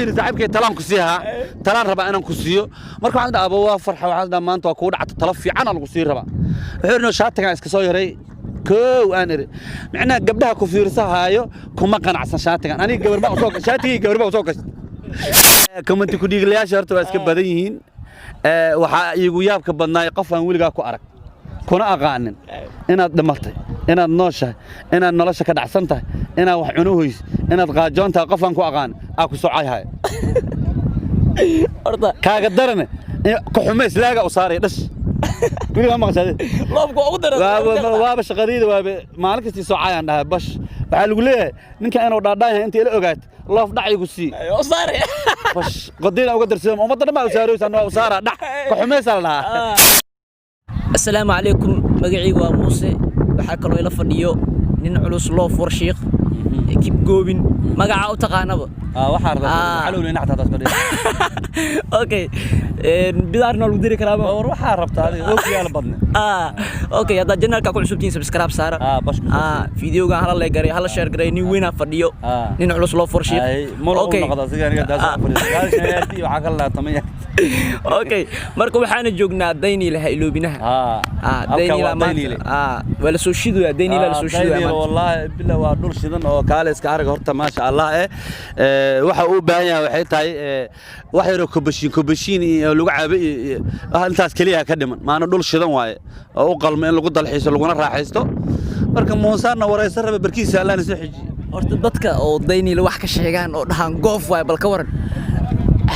yiri saaxiibkay talaan ku siihaa talaan raba inaan ku siiyo marka waxaan dhahaa waa farxa waxaan maanta waa ku dhacdo tala fiican lagu sii raba wuxuu inoo shaatiga iska soo yaray كو أنا معنا قبلها كفير صهايو كم قناع سنشاتين أنا قبل ما أسوق شاتي قبل ما أسوق كم أنت كودي قليا شرط بس كبديهين وح يقوياب كبدنا يقفن ويلقى كأرك كنا أغانن أنا دمرت أنا الناشة أنا النلاشة كده عسنته أنا وحنوهيس أنا تقاجون تقفن كأغان أكو سعي هاي كقدرنا كحماس لاقى وصاري بس كل ما قصدي لا بقى أقدر وابش غريد واب مالك استيساعي عندها بش بحال ليه نك أنا وداعي أنت اللي أوقات الله فدعي يقصي وصاري بش قدينا أقدر سلام وما ضرب ما وساري وسنا وصار دع كحماس لها السلام عليكم مقعي وموسى بحكي له يلفديو نين علوس الله فرشيق كيب جوبين مقع أو تقانبه وحار حلو نحت هذا سبري أوكي بدارنا الودير كلامه وروح عرفت هذه أوكي على بدنا أوكي هذا جنرال كأكون سبتين سبسكرايب سارة باش فيديو كان هلا قري هلا شير قري نيو وين فديو نين علوس الله فرشيق أوكي وحق الله طمية أوكي مركب حنا جوجنا ديني لها إلو بينها ديني لا ما ولا سوشيدو يا ديني لا سوشيدو والله بالله وادور شدن أو كالس كارج هرت ما شاء الله waxa uu baahan yahay waxay tahay wax yar oo kubashiin iyo lagu caabi haltaas kaliya ka dhiman maana dhul shidan waaye oo u qalmo in lagu dalxiiso laguna raaxaysto marka muusaana waraysan raba barkiisa Allah soo xijiyo horta dadka oo daynil wax ka sheegaan oo dhahan goof waay bal ka waran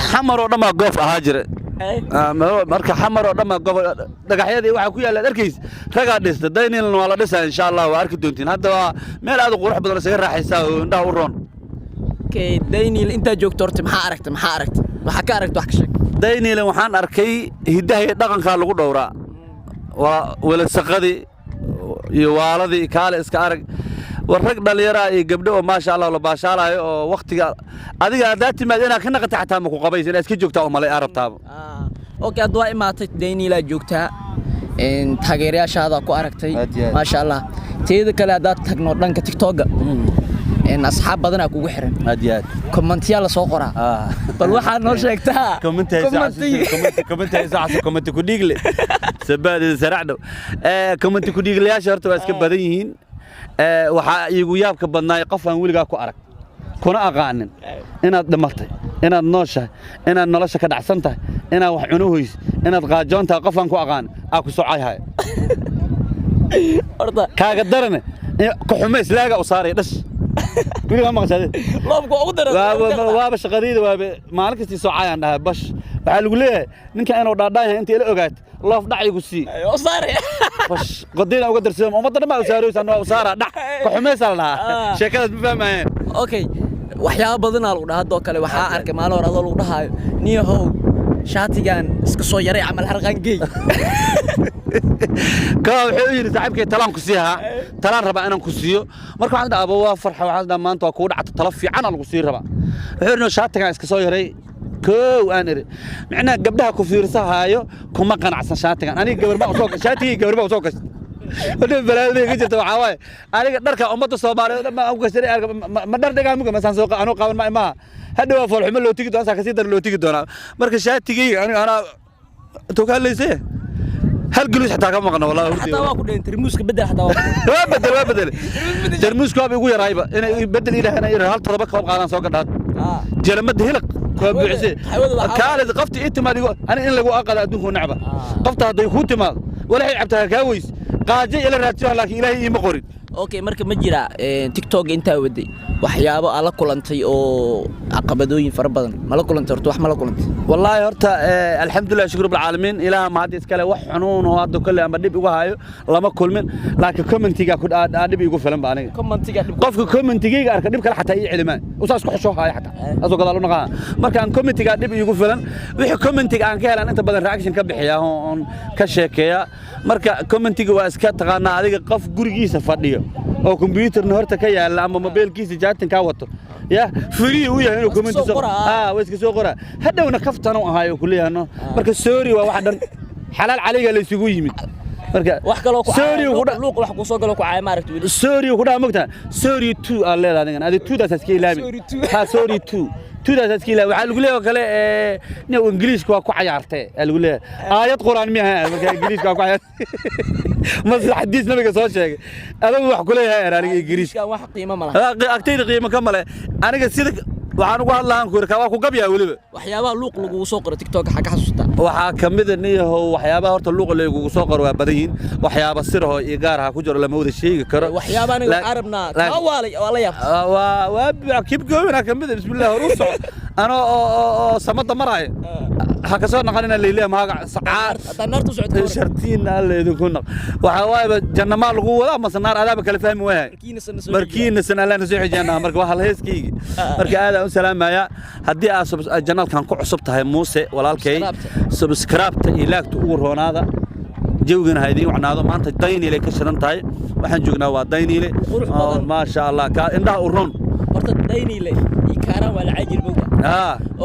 xamar oo dhama goof ahaa jira marka xamar oo dhama goof dhagaxyadii waxa ku yaala arkays raga dhista daynilna waa la dhisaa insha Allah waa arki doontiin hadda waa meel aad u qurux badan isaga raaxaysaa oo indhaha u roon دينيل أنت جوكتورت محاركت وحكى أركت وحكشك دينيل وحان أركي هداه دقن كان لقول دورا ولا سقدي يوالدي كال إسكارك والرجل اللي يرى قبله ما شاء الله ولا باشاله وقت هذه ذات ما أنا كنا قطعت همك وقبيس الناس كي جوكتها هم اللي أعرف تابو أوكي أدواء ما دينيل جوكتها إن تغيير هذا كو أركتي ما شاء الله تيجي كلا ذات تكنولوجيا تيك توك إن أصحاب بدنا كوجو حرم هديات كومنتيا لصقرة بل واحد نور شيكتها كومنتي إذاعة كومنتي كوديجلي سباد سرعنا كومنتي كوديجلي يا شرط بس كبديهين ويقوياب كبدنا يقفن ويلقى كأرك كنا أغانن أنا دمرت أنا الناشة أنا النلاشة كده عسنته أنا وحنوهيس أنا تقاجون تقفن كأغان أكو سعي هاي كقدرنا كحماس لاقى وصاري بس كل ما قصدي لا بقى أقدر وابش غريد مالك استيساعي عندها بش بحال ليه نك أنا وداعي أنت اللي أوقات الله فدعي يقصي وصاري بس قدينا أقدر سلام وما ضرب ما وساري وسنا وصار دع كحماس لها شكلها بفهمها أوكي وحياة بدنا لو هذا كله وحاء أرك ما له رضا لو ده نيه هو شاتيجان إسكسويري عمل هرقانجي كاو حيير صاحبك تلان كسيها تلان ربا أنا كسيو مركب عند أبوه فرحة وعند ما أنت أكون عت تلفي عنا القصير ربا حيرنا شاتك عن إسكسويري كو أنا معنا قبلها كفير صهايو كم قناع شاتك أنا قبل ما أسوق شاتي قبل ما أسوق ودي بلادي جت وعواي أنا درك أمة الصومال ما أبغى سري ما درك ممكن مثلا سوق أنا قابل ما هذا هو فرح من لو تيجي دون ساكسي در لو تيجي دون مركب شاتي أنا توكل لي سه هل جلوس حتى كم مقنع والله حتى واقول أنت ترموسك بدل حتى بدل ترموسك أبي يقول رايبة أنا بدل إلى هنا إلى هل طلبك خاب قارن سوق ده جلمت هلك كوبعزة كارد قفتي أنت ما يقول أنا إن لقوا أقل أدوه نعبة قفتها ضيخوت مال ولا هي عبتها كاويس قاجي إلى راتيها لكن إلهي مقرن أوكي مركب مجرى تيك توك أنت ودي وحيابه على كلنتي أو عقبدوين فربنا ما لا كلنتي رتوح ما لا كلنتي والله هرتا الحمد لله شكر رب العالمين إلى ما هذه إسكاله وحنون وهذا كله أما دبي وهاي لما كل من لكن كومنتيجا كود دبي يقول فيلم بعني كومنتيجا قف كومنتيجا أركب دبي كله حتى أي علمان وساس كحشوها هاي حتى أزوج الله نقا ما كان كومنتيجا دبي يقول فيلم وح كومنتيجا عن كهلا أنت بدل رياكشن كبحيا هون كشكيا مركا كومنتيجا واسكت غانا عليك قف جورجيس فاديو أو كمبيوتر نهرت كيا لا أما موبايل كيس جاتن كاوتو يا فري ويا هنا كومنتي ويسك سوقرا هذا ونكفت أنا وهاي كلها أنا مركز سوري وواحد حلال عليك اللي يسوي يمد marka wax kale ku sorry luuq wax ku soo galo ku caay maaragtay wili sorry ku dhaa mogtaa sorry 2 aan leedahay aniga adi 2 daas iska ilaabi ha sorry 2 daas iska ilaabi waxa lagu leeyahay kale nin ingiriiska waa ku cayaartay lagu leeyahay aayad quraan miyaha marka ingiriiska waa ku cayaartay mas xadiis nabiga soo sheegay adigu wax ku leeyahay aniga ingiriiska wax qiimo ma laha agtayda qiimo ka male aniga sida waxaan ugu hadlaan ku irkaa waa ku gabyaa waliba waxyaabaha luuq lagu soo qoro TikTok xaga xasuusta waxa kamid niyahow waxyaabaha horta luuq lagu soo qoro waa badan yihiin waxyaaba siraho iyo gaar ah ku jiro lama wada sheegi karo waxyaabaha aniga arabna tawaalay wala yaab waa kib goobina kamid bismillaah ruuso ana oo samada maray ha ka soo naqanina leeyahay maaga sacaar naartu socod shartiin leeyahay ku naq waxa waayba jannama lagu wada ama sanaar adaaba kala fahmi waayay markiina sanadana soo xijana marka waxa la heeskayga marka aad salaamaya haddii aad janalkan ku cusub tahay Muuse walaalkay subscribe-ta ilaagta ugu roonaada jawgana haydii wacnaado maanta Daynile ka shidan tahay waxaan joognaa waa Daynile ma sha Allah ka indhaha u roon horta Daynile kaaraan wala caajil bowda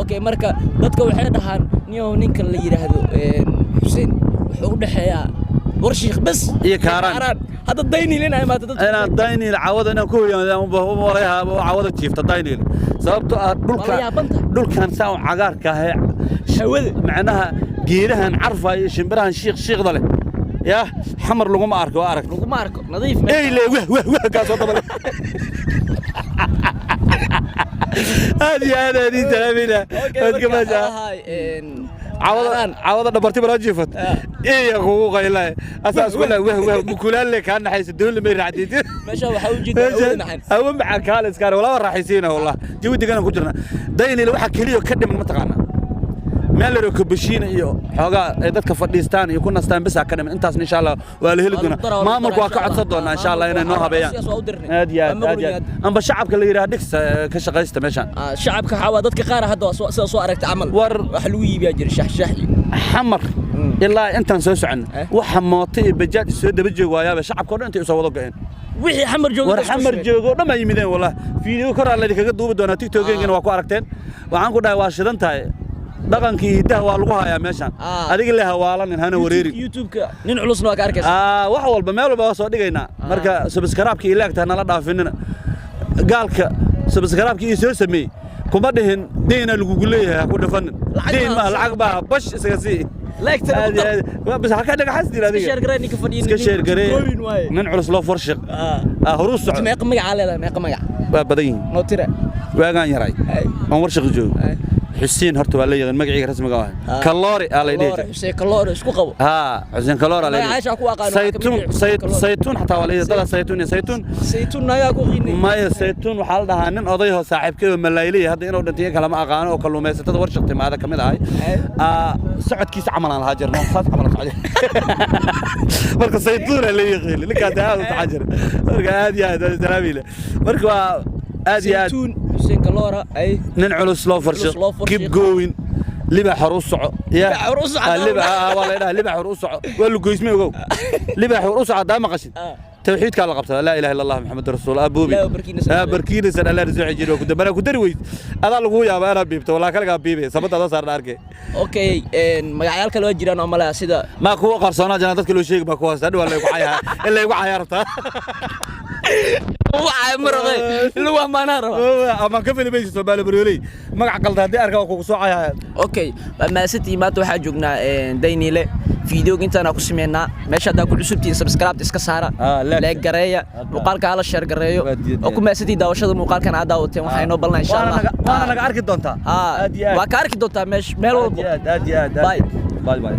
okay marka dadka waxay dhahaan niyow ninka la yiraahdo Hussein wuxuu u dhaxeeyaa warshiikh bas iyo kaaraan hada Daynile inay maanta dad ana Daynile caawada inaan ku hoyaan u wareeha caawada jiifta Daynile sababtoo ah dhulkan saaw cagaarka ah hawada macnaha geedahan carfa iyo shimbirahan shiiqda leh ya xamar lagu ma arko nadiif ay le wah ka soo dabal هذه سلامينا عوض دبرتي بلا جيفت ايه يا حقوق الله اساس كله وكلان لك كان حيس الدول ما يرعديت ماشي waxa u jeedaa aw ma kaal iskar wala raaxaysiina wallah jawi degan ku jirna Daynile waxa kaliya ka dhiman ma taqaana meel yar ku bishiina iyo xoga ay dadka fadhiistaan iyo ku nastaan bis ka dhiman intaas insha Allah waa la heli doonaa maamulku waa ka codsan doonaa insha Allah inay noo habeeyaan aad amba shacabka la yiraahdo dhix ka shaqaysta meeshan shacabka xawa dadka qaar hadda soo aragtay amal wax lagu iibiyaa jir shax xamar ilaa intaan soo socon waxa mootay bajaaj soo daba joogayaba shacabka dhan intay soo wada go'een wixii xamar joogo dhamma yimideen wallah fiidiyoo kor la kaga duubi doonaa TikTok-geena waa ku aragteen waxaan ku dhahay waa shidan tahay dhaqankii hidaha waa lagu hayaa meeshan adiga la hawaalan hana wareeri YouTube-ka nin culusna waa ka arkaysa wax walba meel walba waa soo dhigaynaa marka subscribe-ka ilaagta nala dhaafinina gaalka subscribe-ka soo sameey kuma dhihin deena lagu leeyahay ku dhafanin deen ma lacag baa bash isaga si بس هكذا دغ حاسدي لا شير غريني كفدين شير غري من علس لو فرشق هروس ما يقمع على ما يقمع بدين نوتيرا واغان يراي ان ورشق جوج حسين هرت waa leeyahay magaciisa rasmiga ah kalori ala idin Xuseen kalori isku qabo Xuseen kalori ala Aisha ku aqaan saytuun hatta waa leeyahay saytuun naga ku qiinay ma saytuun waxa la dhahaa nin oday oo saaxiibkeeyo malaylay hadda inuu dhintay kala ma aqaan oo kalluumaysatada warshaqtay maada kamid ahay socodkiisa camal aan lahaa jirno saas camal socday marka saytuun la leeyahay ninkaas aad u taxajir marka aad iyo aad salaamile marka aad iyo aad Xuseen kalora ay nin culus loo farsho keep going liba xaruus soco ya liba wala ilaha liba xaruus soco wala goysmay ogow liba xaruus soco daama qashin توحيد كان لقبته لا اله الا الله محمد رسول ابوبي بركينا سن الله رزق جيرو كنت انا كدري ويد ادا لغو يابا انا بيبته ولا كلغا بيبي سبتا صار اركي اوكي magacaal kale oo jiraan oo malaha sida ma ku qarsoona jana dadka loo sheegay ba ku haasta wala ku xayaa illa igu xayaarta waa marqay luwa manaro ama ka filimay Soomaali Barooley magac qaldan hadii arka ku soo xayaa okay ma city maanta waxa joognaa Daynile فيديو انتنا ku sameeyna meesha hada ku cusubtiin subscribe iska saara like gareeya muuqaalka ala share gareeyo oo ku meesadi daawashada muuqaalkan aad daawateen waxay noo balnaa insha Allah waana naga arki doontaa waa ka arki doontaa meel walba bye bye